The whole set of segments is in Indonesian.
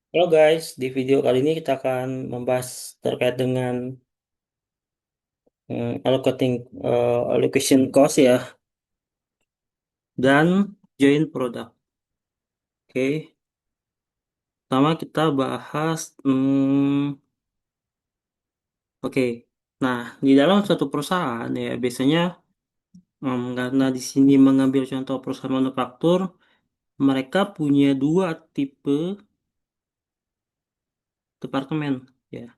Halo guys, di video kali ini kita akan membahas terkait dengan allocating allocation cost ya dan join product. Oke, pertama kita bahas oke. Nah, di dalam suatu perusahaan ya biasanya karena di sini mengambil contoh perusahaan manufaktur, mereka punya dua tipe departemen ya.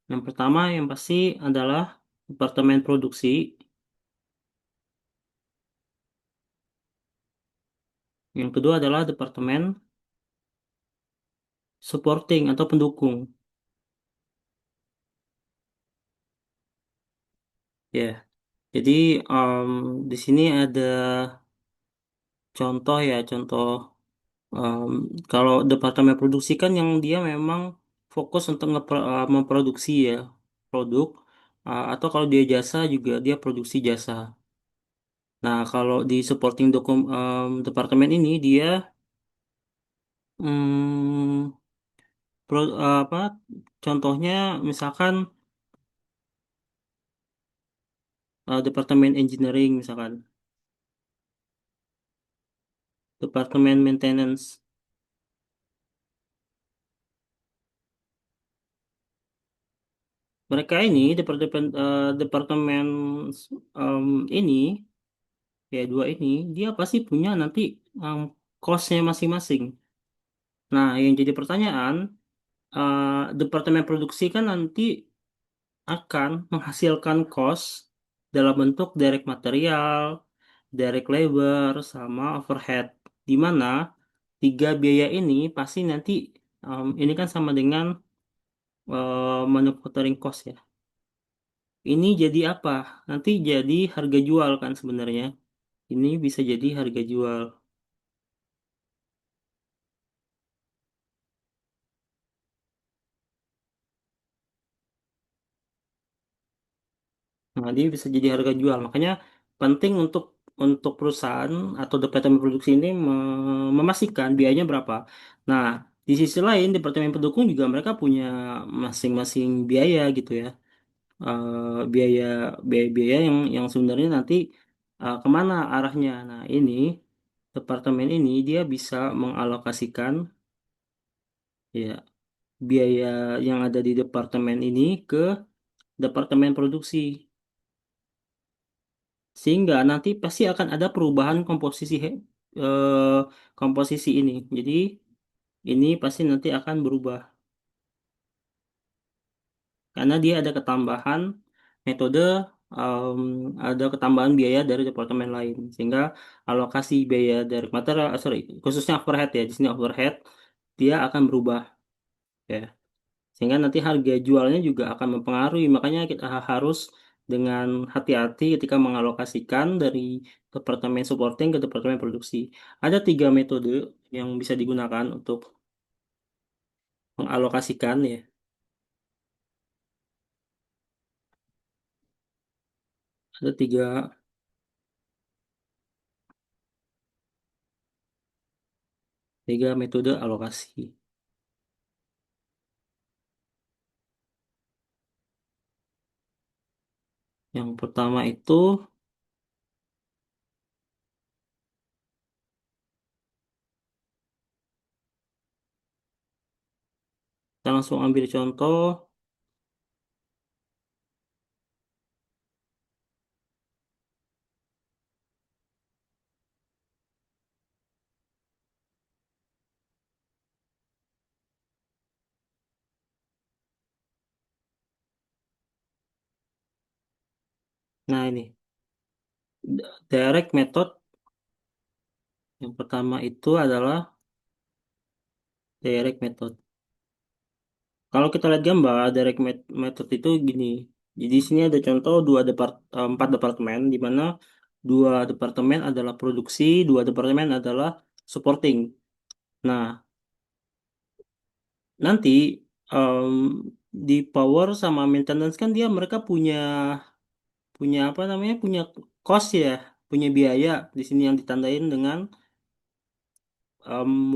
Yang pertama yang pasti adalah departemen produksi, yang kedua adalah departemen supporting atau pendukung. Ya, jadi em, di sini ada contoh ya, contoh em, kalau departemen produksi kan yang dia memang fokus untuk memproduksi ya produk, atau kalau dia jasa juga dia produksi jasa. Nah, kalau di supporting departemen ini dia mm, apa contohnya misalkan departemen engineering misalkan, departemen maintenance. Mereka ini departemen em, ini ya dua ini dia pasti punya nanti em, cost-nya masing-masing. Nah, yang jadi pertanyaan, departemen produksi kan nanti akan menghasilkan cost dalam bentuk direct material, direct labor, sama overhead. Di mana tiga biaya ini pasti nanti ini kan sama dengan manufacturing cost ya. Ini jadi apa? Nanti jadi harga jual kan sebenarnya. Ini bisa jadi harga jual. Nah, dia bisa jadi harga jual. Makanya penting untuk perusahaan atau departemen produksi ini memastikan biayanya berapa. Nah, di sisi lain departemen pendukung juga mereka punya masing-masing biaya gitu ya. Biaya biaya yang sebenarnya nanti kemana arahnya. Nah, ini departemen ini dia bisa mengalokasikan ya biaya yang ada di departemen ini ke departemen produksi. Sehingga nanti pasti akan ada perubahan komposisi ini. Jadi ini pasti nanti akan berubah karena dia ada ketambahan metode, em, ada ketambahan biaya dari departemen lain, sehingga alokasi biaya dari material, sorry, khususnya overhead ya, di sini overhead dia akan berubah ya. Sehingga nanti harga jualnya juga akan mempengaruhi. Makanya kita harus dengan hati-hati ketika mengalokasikan dari departemen supporting ke departemen produksi. Ada tiga metode yang bisa digunakan untuk mengalokasikan ya. Ada tiga metode alokasi. Yang pertama itu kita langsung ambil contoh. Nah ini direct method. Yang pertama itu adalah direct method. Kalau kita lihat gambar, method itu gini. Jadi di sini ada contoh empat departemen, di mana dua departemen adalah produksi, dua departemen adalah supporting. Nah, nanti em, di power sama maintenance kan dia mereka punya punya apa namanya punya cost ya. punya biaya di sini yang ditandain dengan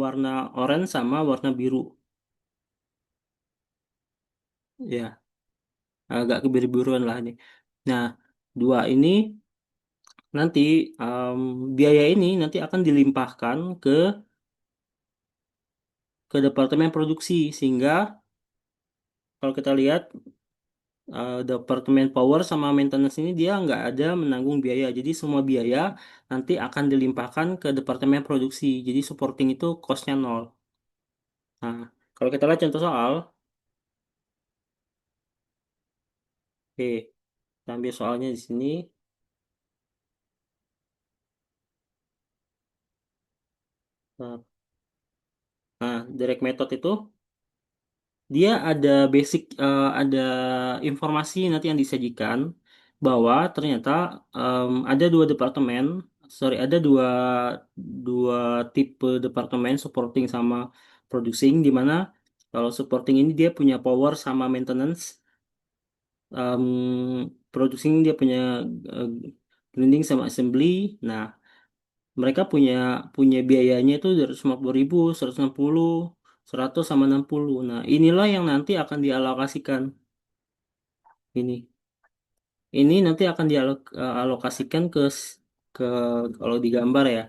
warna oranye sama warna biru. Ya, agak kebiru-biruan lah ini. Nah, dua ini nanti em, biaya ini nanti akan dilimpahkan ke departemen produksi sehingga kalau kita lihat departemen power sama maintenance ini dia nggak ada menanggung biaya. Jadi semua biaya nanti akan dilimpahkan ke departemen produksi. Jadi supporting itu cost-nya nol. Nah, kalau kita lihat contoh soal, oke, kita ambil soalnya di sini. Nah, direct method itu dia ada basic, ada informasi nanti yang disajikan bahwa ternyata ada dua departemen, sorry, ada dua dua tipe departemen supporting sama producing, di mana kalau supporting ini dia punya power sama maintenance, producing dia punya uh, grinding sama assembly. Nah, mereka punya punya biayanya itu 250.000, 160, 100 sama 60. Nah, inilah yang nanti akan dialokasikan. Ini. Ini nanti akan dialokasikan ke kalau digambar ya.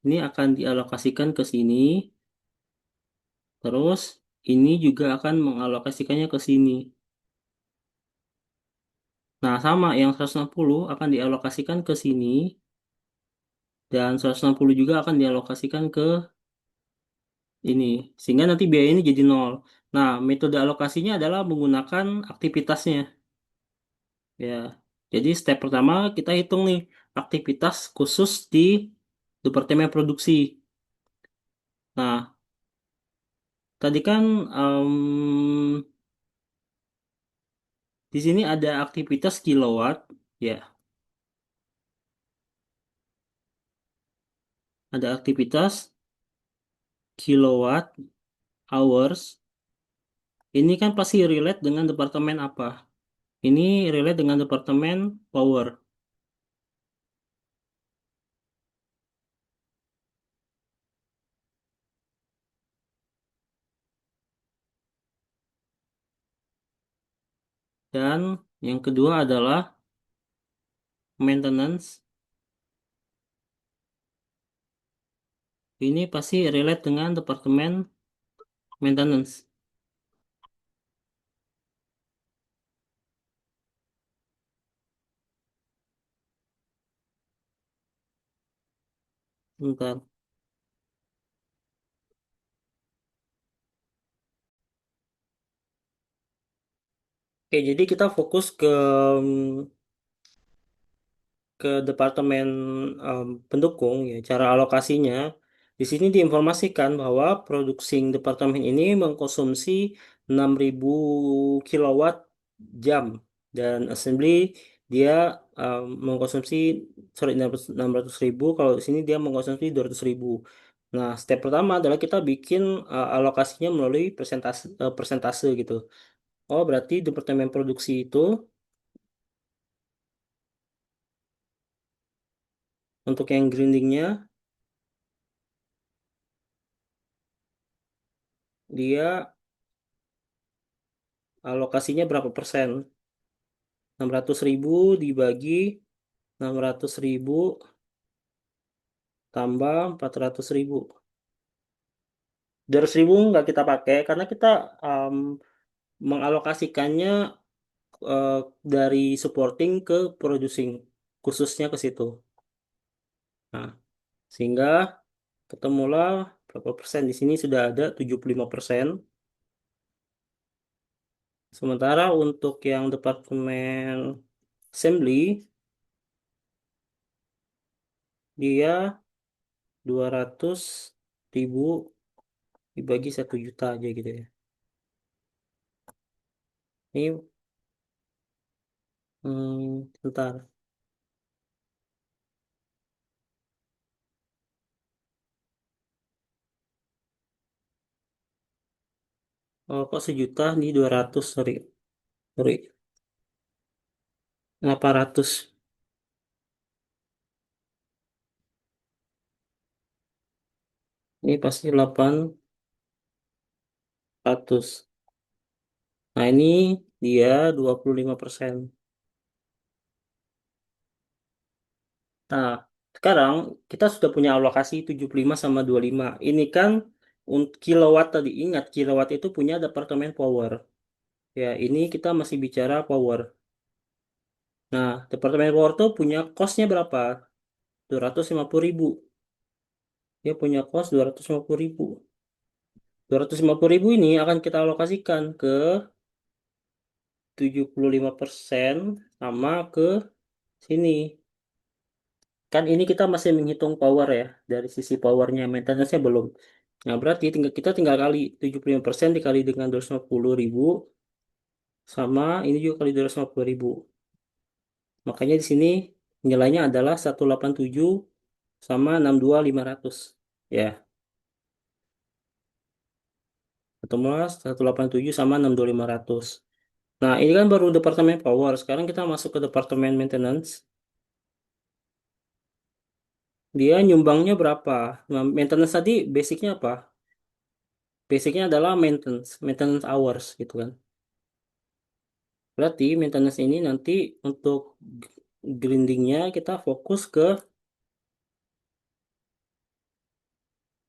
Ini akan dialokasikan ke sini. Terus ini juga akan mengalokasikannya ke sini. Nah, sama yang 160 akan dialokasikan ke sini dan 160 juga akan dialokasikan ke ini, sehingga nanti biaya ini jadi nol. Nah, metode alokasinya adalah menggunakan aktivitasnya. Ya, jadi step pertama kita hitung nih aktivitas khusus di departemen produksi. Nah, tadi kan di sini ada aktivitas kilowatt, ya, ada aktivitas kilowatt hours. Ini kan pasti relate dengan departemen apa? Ini relate dengan departemen power. Dan yang kedua adalah maintenance. Ini pasti relate dengan departemen maintenance. Bentar. Oke, jadi kita fokus ke departemen pendukung ya. Cara alokasinya di sini diinformasikan bahwa producing departemen ini mengkonsumsi 6.000 kilowatt jam dan assembly dia mengkonsumsi, sorry, 600.000. Kalau di sini dia mengkonsumsi 200.000. Nah, step pertama adalah kita bikin alokasinya melalui persentase gitu. Oh, berarti departemen produksi itu untuk yang grindingnya dia alokasinya berapa persen? 600.000 dibagi 600.000 tambah 400.000. 200.000 nggak kita pakai karena kita um, mengalokasikannya uh, dari supporting ke producing, khususnya ke situ. Nah, sehingga ketemulah berapa persen. Di sini sudah ada 75%. Sementara untuk yang departemen assembly, dia 200.000 dibagi 1 juta aja gitu ya. Ini bentar. Oh, kok 1 juta nih 200, sorry. Sorry. 800. Ini pasti 800. Nah, ini dia 25%. Nah, sekarang kita sudah punya alokasi 75 sama 25. Ini kan untuk kilowatt tadi. Ingat, kilowatt itu punya departemen power. Ya, ini kita masih bicara power. Nah, departemen power tuh punya costnya berapa? 250.000. Dia punya cost 250.000. 250.000 ini akan kita alokasikan ke 75% sama ke sini. Kan ini kita masih menghitung power ya. Dari sisi powernya, maintenance-nya belum. Nah, berarti kita tinggal kali 75% dikali dengan 250.000 sama ini juga kali 250.000. Makanya di sini nilainya adalah 187 sama 62.500. Ya, ketemu 187 sama 62.500. Nah, ini kan baru departemen power. Sekarang kita masuk ke departemen maintenance. Dia nyumbangnya berapa? Nah, maintenance tadi basicnya apa? Basicnya adalah maintenance hours gitu kan. Berarti maintenance ini nanti untuk grindingnya kita fokus ke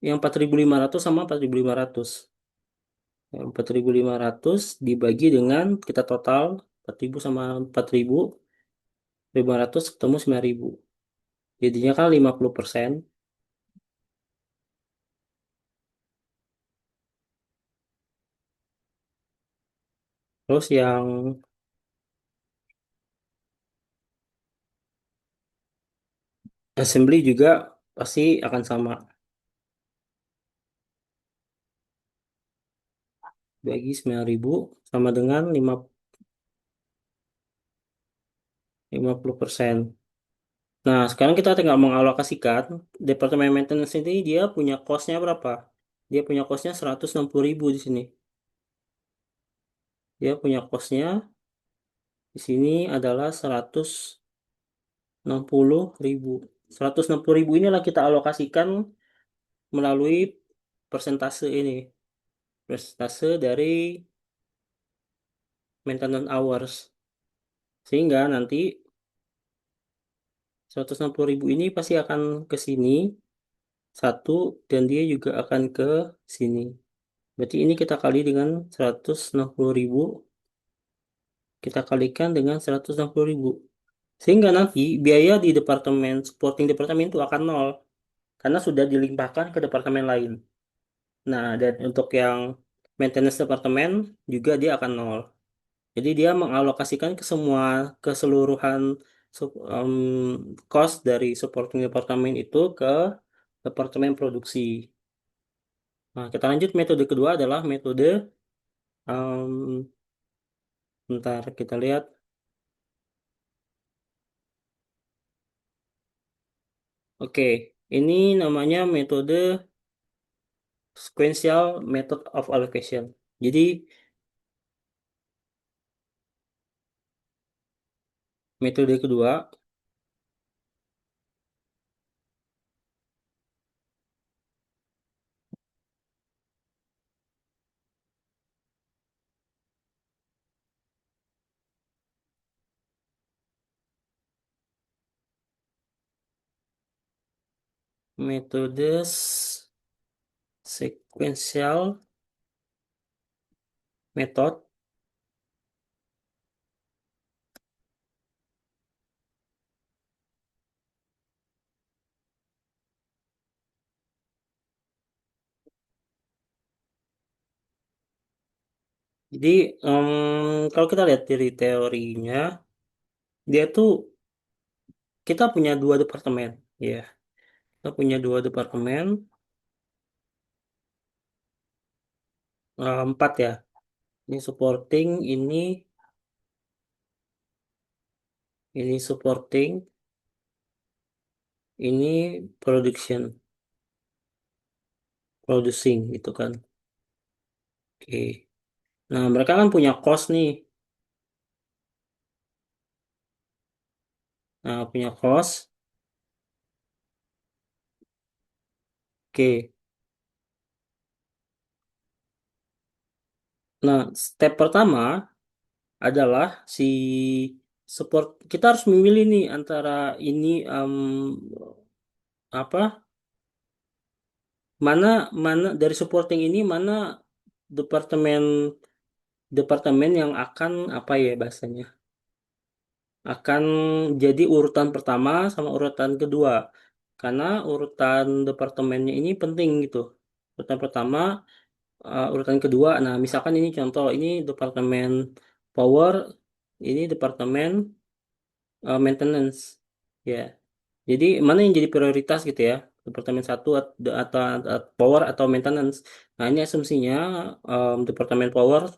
yang 4.500 sama 4.500. Yang 4.500 dibagi dengan kita total 4.000 sama 4.500 ketemu 9.000. Jadinya kan 50%. Terus yang assembly juga pasti akan sama. Bagi 9.000 sama dengan 50%. Nah, sekarang kita tinggal mengalokasikan Departemen Maintenance ini dia punya cost-nya berapa? Dia punya cost-nya 160.000 di sini. Dia punya cost-nya di sini adalah 160.000. 160.000 inilah kita alokasikan melalui persentase ini. Persentase dari maintenance hours. Sehingga nanti 160.000 ini pasti akan ke sini satu dan dia juga akan ke sini. Berarti ini kita kali dengan 160.000, kita kalikan dengan 160.000. Sehingga nanti biaya di departemen, supporting departemen itu akan nol. Karena sudah dilimpahkan ke departemen lain. Nah, dan untuk yang maintenance departemen juga dia akan nol. Jadi dia mengalokasikan ke semua, keseluruhan cost dari supporting departemen itu ke departemen produksi. Nah, kita lanjut metode kedua adalah metode em, bentar kita lihat. Oke, ini namanya metode sequential method of allocation. Jadi metode kedua, metode sequential method. Jadi kalau kita lihat dari teorinya, dia tuh kita punya dua departemen, ya. Kita punya dua departemen, empat ya. Ini supporting, ini supporting, ini production, producing gitu kan. Oke. Nah, mereka kan punya cost nih. Nah, punya cost. Oke. Nah, step pertama adalah si support. Kita harus memilih nih antara ini apa mana mana dari supporting ini mana departemen departemen yang akan apa ya bahasanya akan jadi urutan pertama sama urutan kedua karena urutan departemennya ini penting gitu. Urutan pertama, urutan kedua. Nah, misalkan ini contoh ini departemen power, ini departemen maintenance, ya. Jadi mana yang jadi prioritas gitu ya? Departemen satu atau power atau maintenance. Nah, ini asumsinya departemen power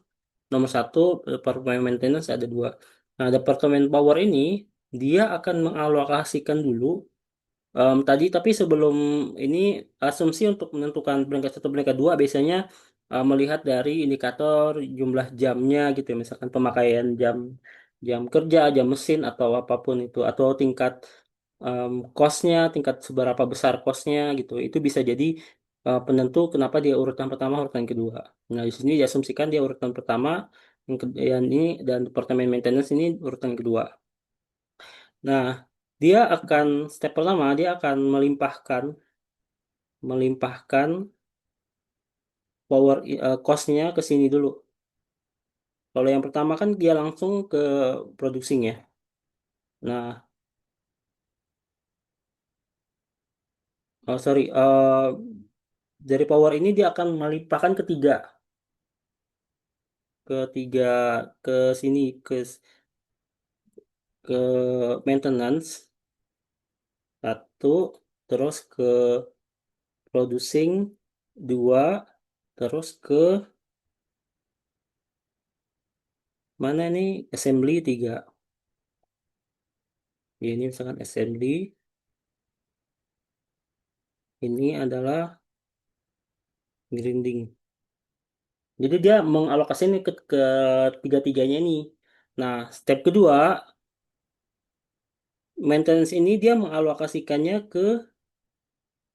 nomor satu, departemen maintenance ada dua. Nah, departemen power ini dia akan mengalokasikan dulu tadi tapi sebelum ini asumsi untuk menentukan peringkat satu peringkat dua biasanya melihat dari indikator jumlah jamnya gitu ya. Misalkan pemakaian jam jam kerja, jam mesin atau apapun itu atau tingkat kosnya, tingkat seberapa besar kosnya gitu. Itu bisa jadi penentu kenapa dia urutan pertama, urutan kedua. Nah, di sini diasumsikan dia urutan pertama, yang ini dan departemen maintenance ini urutan kedua. Nah, dia akan step pertama dia akan melimpahkan cost-nya ke sini dulu. Kalau yang pertama kan dia langsung ke produksinya. Nah, oh sorry, dari power ini dia akan melimpahkan ketiga ke sini ke maintenance satu, terus ke producing dua, terus ke mana nih assembly tiga. Ya, ini misalkan assembly ini adalah grinding. Jadi dia mengalokasikan ke tiga-tiganya ini. Nah, step kedua, maintenance ini dia mengalokasikannya ke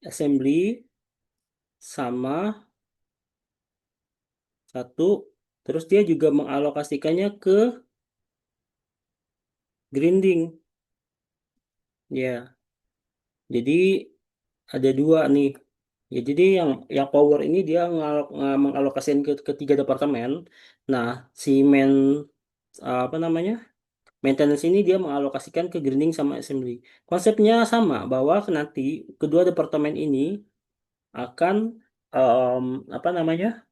assembly sama satu, terus dia juga mengalokasikannya ke grinding. Ya, jadi ada dua nih. Ya, jadi yang power ini dia mengalokasikan ke ketiga departemen. Nah, si apa namanya? Maintenance ini dia mengalokasikan ke grinding sama assembly. Konsepnya sama, bahwa nanti kedua departemen ini akan em, apa namanya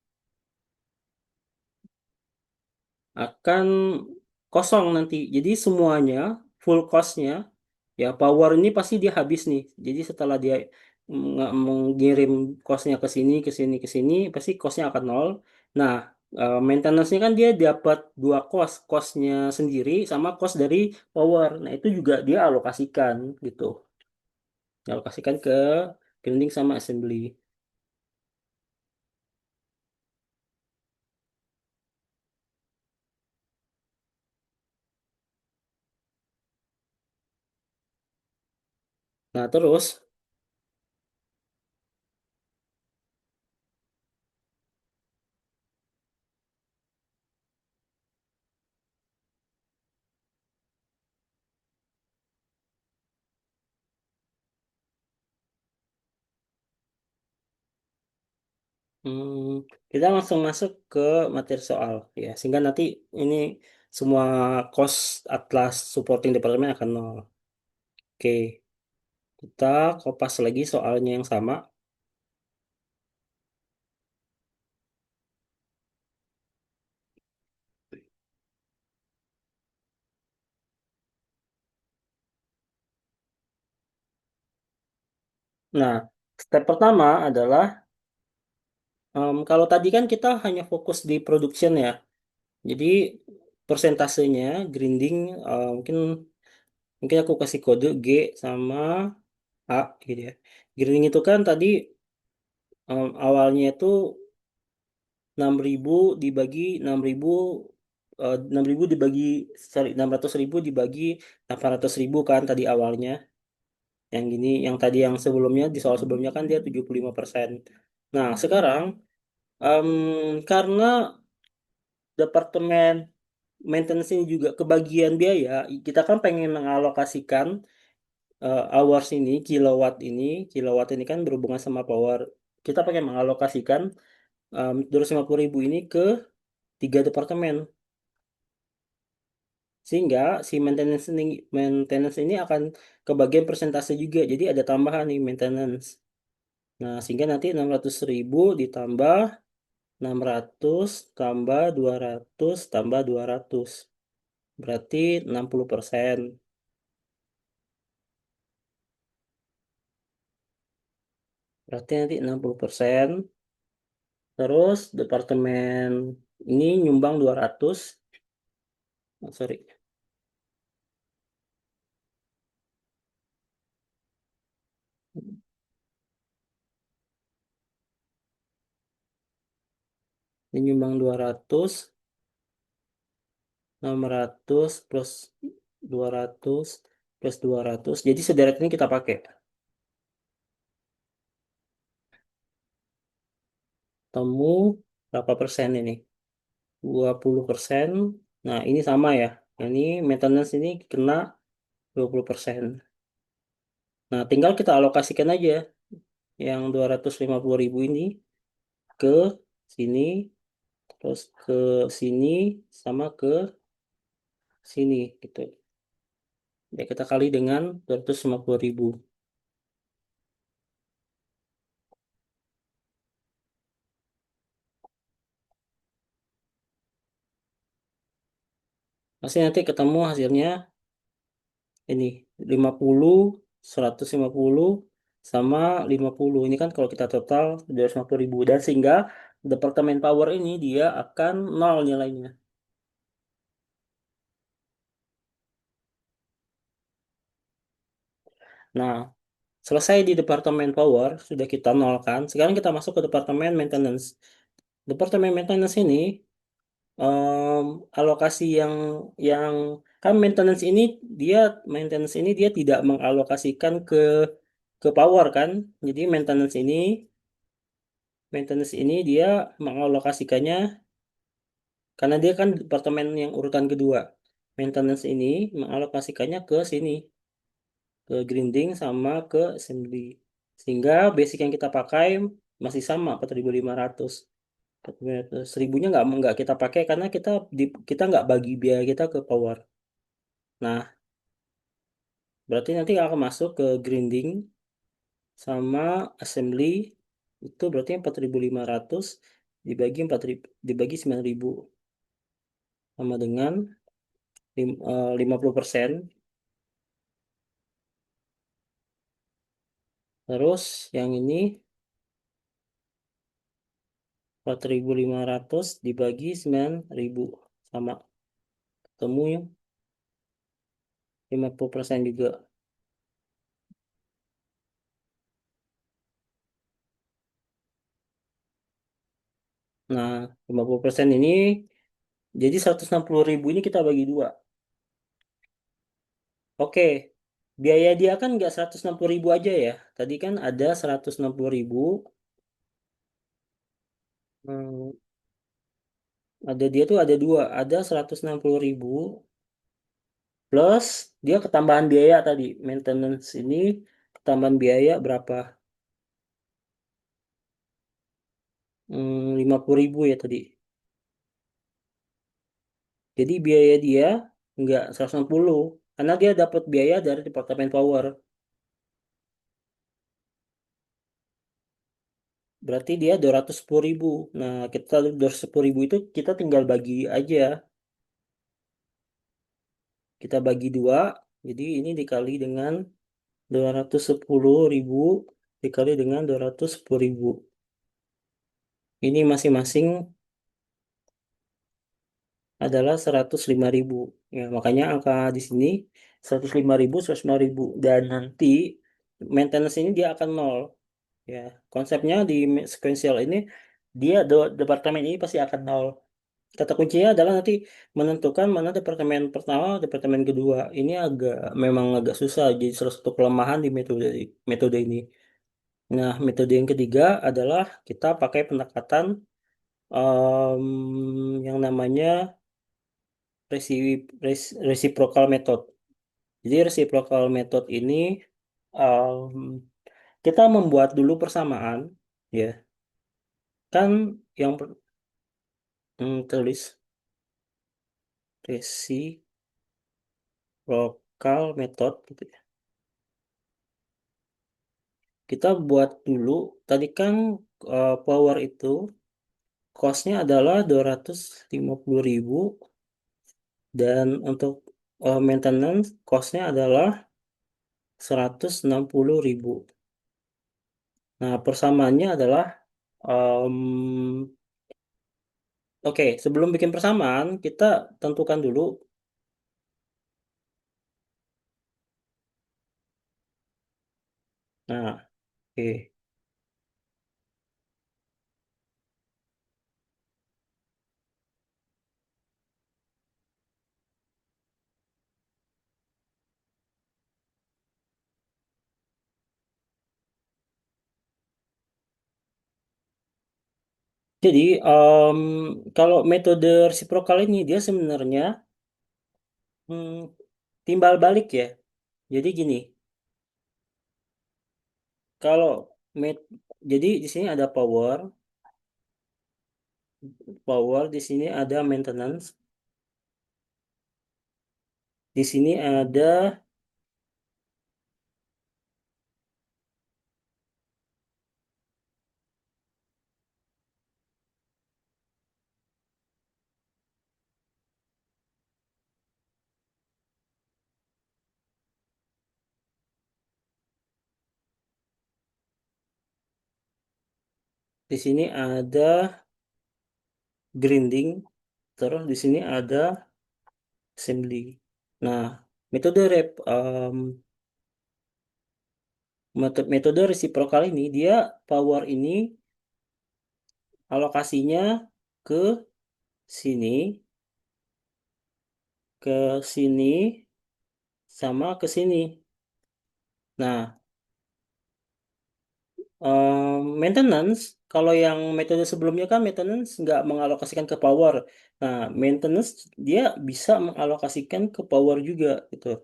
akan kosong nanti. Jadi semuanya full cost-nya ya power ini pasti dia habis nih. Jadi setelah dia mengirim cost-nya ke sini, ke sini, pasti cost-nya akan nol. Nah, maintenance-nya kan dia dapat dua cost, cost-nya sendiri sama cost dari power. Nah, itu juga dia alokasikan gitu. Dialokasikan ke grinding sama assembly. Nah, terus, kita langsung masuk ke materi soal ya, sehingga nanti ini semua cost atlas supporting department akan nol. Oke, kita kopas lagi soalnya yang sama. Nah, step pertama adalah kalau tadi kan kita hanya fokus di production ya. Jadi persentasenya grinding mungkin mungkin aku kasih kode G sama A gitu ya. Grinding itu kan tadi awalnya itu 6.000 dibagi 6.000 6.000 dibagi sorry 600.000 dibagi 800.000 kan tadi awalnya. Yang gini yang tadi yang sebelumnya di soal sebelumnya kan dia 75%. Nah, sekarang karena departemen maintenance ini juga kebagian biaya, kita kan pengen mengalokasikan hours ini, kilowatt ini kan berhubungan sama power. Kita pengen mengalokasikan 250.000 ini ke tiga departemen. Sehingga si maintenance ini akan kebagian persentase juga. Jadi ada tambahan nih maintenance. Nah, sehingga nanti 600.000 ditambah 600 tambah 200 tambah 200. Berarti 60%. Berarti nanti 60%. Terus departemen ini nyumbang 200. Oh, sorry. Ini nyumbang 200, 600 plus 200 plus 200. Jadi sederet ini kita pakai. Temu berapa persen ini? 20%. Nah, ini sama ya. Ini maintenance ini kena 20%. Nah, tinggal kita alokasikan aja yang 250.000 ini ke sini, terus ke sini, sama ke sini gitu. Ya, kita kali dengan 250.000. Pasti nanti ketemu hasilnya ini 50, 150 sama 50. Ini kan kalau kita total 250.000. Dan sehingga Departemen Power ini dia akan nol nilainya. Nah, selesai di Departemen Power, sudah kita nolkan. Sekarang kita masuk ke Departemen Maintenance. Departemen Maintenance ini em, alokasi yang kan maintenance ini dia tidak mengalokasikan ke power kan. Jadi maintenance ini dia mengalokasikannya karena dia kan departemen yang urutan kedua. Maintenance ini mengalokasikannya ke sini, ke grinding sama ke assembly. Sehingga basic yang kita pakai masih sama 4.500. 4.500. Seribunya nggak kita pakai karena kita nggak bagi biaya kita ke power. Nah, berarti nanti akan masuk ke grinding sama assembly, itu berarti 4.500 dibagi 9.000 sama dengan 50%. Terus yang ini 4.500 dibagi 9.000 sama ketemu yang 50% juga. Nah, 50% ini jadi 160.000 ini kita bagi dua. Oke, biaya dia kan nggak 160.000 aja ya. Tadi kan ada 160.000. Hmm, ada dia tuh ada dua. Ada 160.000 plus dia ketambahan biaya tadi. Maintenance ini ketambahan biaya berapa? 50.000 ya tadi. Jadi biaya dia nggak 160 karena dia dapat biaya dari Departemen Power. Berarti dia 210.000. Nah, kita 210.000 itu kita tinggal bagi aja. Kita bagi dua. Jadi ini dikali dengan 210.000 dikali dengan 210.000. Ini masing-masing adalah 105.000. Ya, makanya angka di sini 105.000, 105.000. Dan nanti maintenance ini dia akan nol. Ya, konsepnya di sequential ini departemen ini pasti akan nol. Kata kuncinya adalah nanti menentukan mana departemen pertama, departemen kedua. Ini memang agak susah. Jadi salah satu kelemahan di metode ini. Nah, metode yang ketiga adalah kita pakai pendekatan yang namanya reciprocal method. Jadi reciprocal method ini em, kita membuat dulu persamaan, ya kan yang tulis reciprocal method gitu ya. Kita buat dulu, tadi kan power itu cost-nya adalah 250.000 dan untuk maintenance cost-nya adalah 160.000. Nah, persamaannya adalah oke, sebelum bikin persamaan, kita tentukan dulu. Nah, oke. Jadi, kalau metode reciprocal ini dia sebenarnya hmm, timbal balik ya. Jadi gini, kalau met jadi di sini ada power di sini ada maintenance, di sini ada di sini ada grinding, terus di sini ada assembly. Nah, metode metode reciprocal ini dia power ini alokasinya ke sini, ke sini, sama ke sini. Nah, maintenance, kalau yang metode sebelumnya kan maintenance nggak mengalokasikan ke power. Nah, maintenance dia bisa mengalokasikan ke power juga gitu.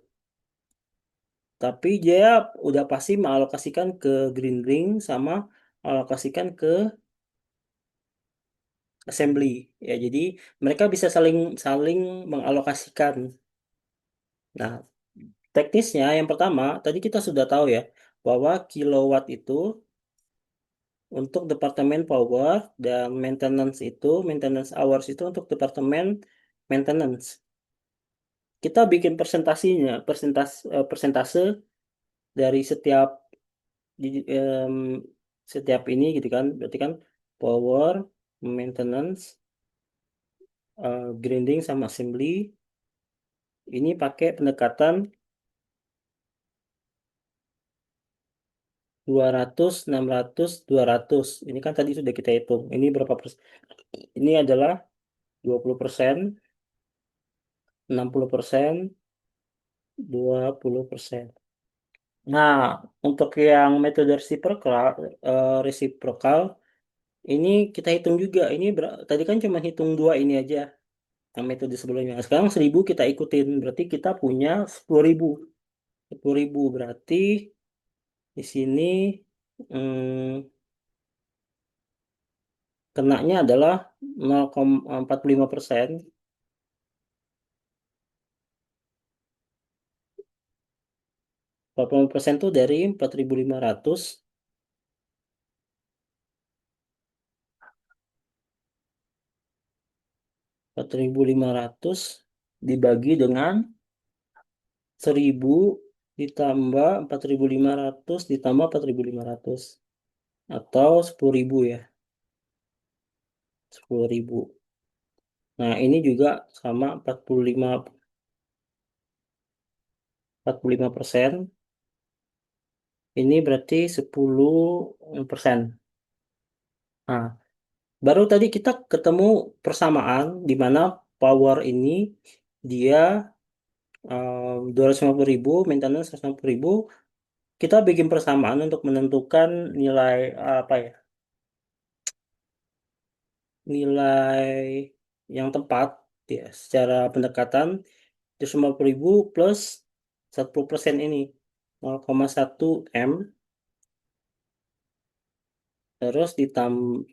Tapi dia udah pasti mengalokasikan ke green ring sama alokasikan ke assembly. Ya, jadi mereka bisa saling saling mengalokasikan. Nah, teknisnya yang pertama, tadi kita sudah tahu ya bahwa kilowatt itu untuk departemen power dan maintenance hours itu untuk departemen maintenance. Kita bikin persentase dari di- em, setiap ini gitu kan. Berarti kan power, maintenance, grinding sama assembly ini pakai pendekatan 200, 600, 200. Ini kan tadi sudah kita hitung. Ini berapa persen? Ini adalah 20%, 60%, 20%. Nah, untuk yang metode reciprocal ini kita hitung juga. Tadi kan cuma hitung dua ini aja, yang metode sebelumnya. Sekarang 1.000 kita ikutin, berarti kita punya 10.000. 10.000 berarti di sini hmm, kenanya adalah 0,45%. 45% tuh dari 4.500. 4.500 dibagi dengan 1.000 ditambah 4.500 ditambah 4.500 atau 10.000 ya. 10.000. Nah, ini juga sama 45%. Ini berarti 10%. Nah, baru tadi kita ketemu persamaan di mana power ini dia 250.000, maintenance 150.000. Kita bikin persamaan untuk menentukan nilai apa ya? nilai yang tepat ya secara pendekatan 150.000 plus 10% ini 0,1 M, terus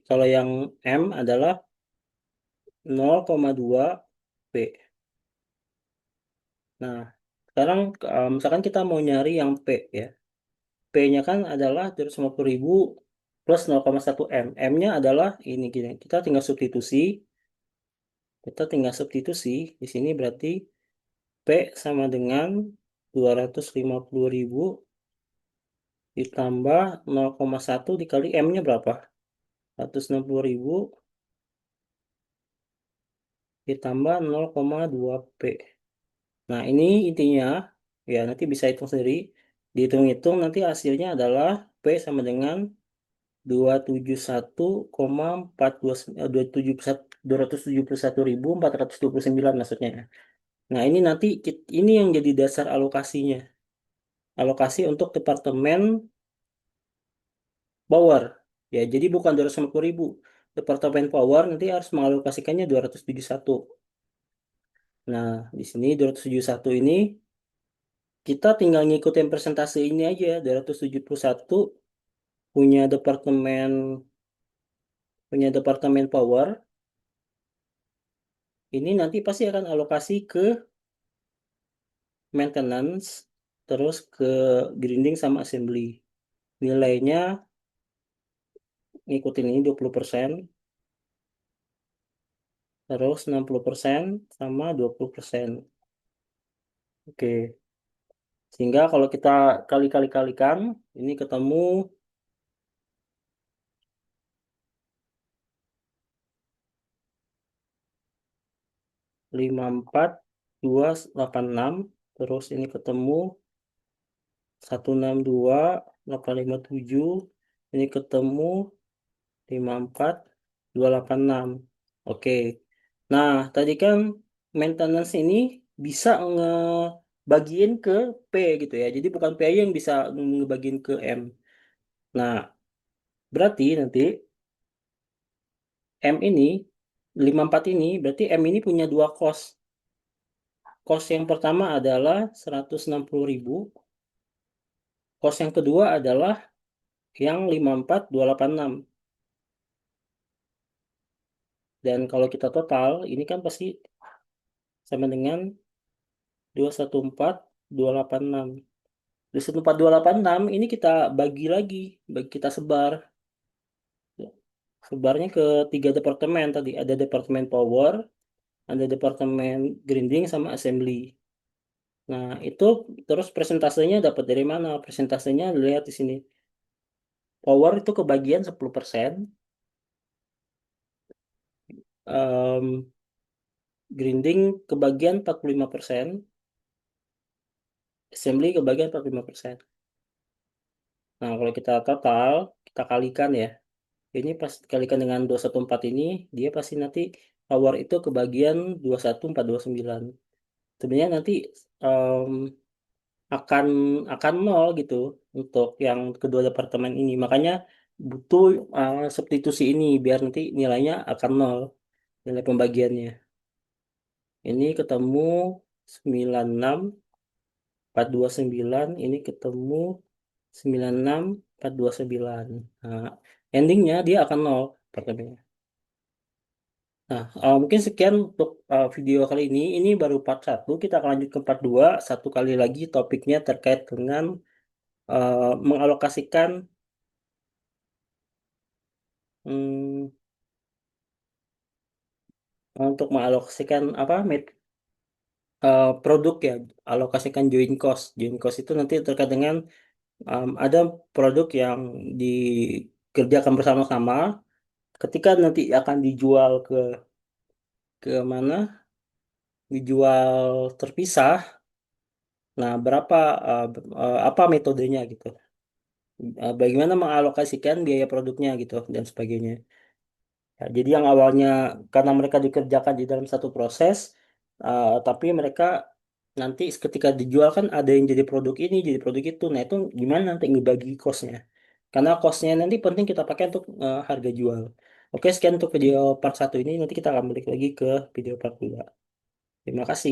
kalau yang M adalah 0,2 P. Nah, sekarang misalkan kita mau nyari yang P ya. P-nya kan adalah 250.000 plus 0,1 M. M-nya adalah ini gini. Kita tinggal substitusi. Di sini berarti P sama dengan 250.000 ditambah 0,1 dikali M-nya berapa? 160.000 ditambah 0,2 P. Nah, ini intinya ya nanti bisa hitung sendiri. Dihitung-hitung nanti hasilnya adalah P sama dengan 271,429 maksudnya. Nah, ini nanti ini yang jadi dasar alokasinya. Alokasi untuk departemen power. Ya, jadi bukan 250.000. Departemen power nanti harus mengalokasikannya 271. Nah, di sini 271 ini kita tinggal ngikutin persentase ini aja. 271 punya departemen punya departemen power. Ini nanti pasti akan alokasi ke maintenance, terus ke grinding sama assembly. Nilainya ngikutin ini 20%, terus 60% sama 20%. Oke. Sehingga kalau kita kali-kali-kalikan, ini ketemu 54.286. Terus ini ketemu 162.857. Ini ketemu 54.286. Oke. Nah, tadi kan maintenance ini bisa ngebagiin ke P gitu ya. Jadi bukan P aja yang bisa ngebagiin ke M. Nah, berarti nanti M ini 54 ini berarti M ini punya dua kos. Kos yang pertama adalah 160.000. Kos yang kedua adalah yang 54.286. Dan kalau kita total, ini kan pasti sama dengan 214.286. 214.286 ini kita bagi lagi, kita sebar. Sebarnya ke tiga departemen tadi. Ada departemen power, ada departemen grinding sama assembly. Nah, itu terus presentasenya dapat dari mana? Presentasenya lihat di sini. Power itu kebagian 10%, em, grinding kebagian 45%, assembly kebagian 45%. Nah, kalau kita total, kita kalikan ya. Ini pas kalikan dengan 214 ini, dia pasti nanti power itu kebagian 21429. Sebenarnya nanti em, akan akan nol gitu untuk yang kedua departemen ini. Makanya butuh substitusi ini biar nanti nilainya akan nol, nilai pembagiannya. Ini ketemu 96.429, ini ketemu 96.429. Nah, endingnya dia akan nol departemennya. Nah, mungkin sekian untuk video kali ini. Ini baru part satu. Kita akan lanjut ke part 2. Satu kali lagi topiknya terkait dengan mengalokasikan hmm, untuk mengalokasikan apa produk ya, alokasikan joint cost. Joint cost itu nanti terkait dengan ada produk yang dikerjakan bersama-sama. Ketika nanti akan dijual ke mana, dijual terpisah. Nah, apa metodenya gitu? Bagaimana mengalokasikan biaya produknya gitu dan sebagainya. Ya, jadi yang awalnya karena mereka dikerjakan di dalam satu proses, tapi mereka nanti ketika dijual kan ada yang jadi produk ini, jadi produk itu. Nah itu gimana nanti ngebagi costnya? Karena costnya nanti penting kita pakai untuk harga jual. Oke, sekian untuk video part 1 ini. Nanti kita akan balik lagi ke video part 2. Terima kasih.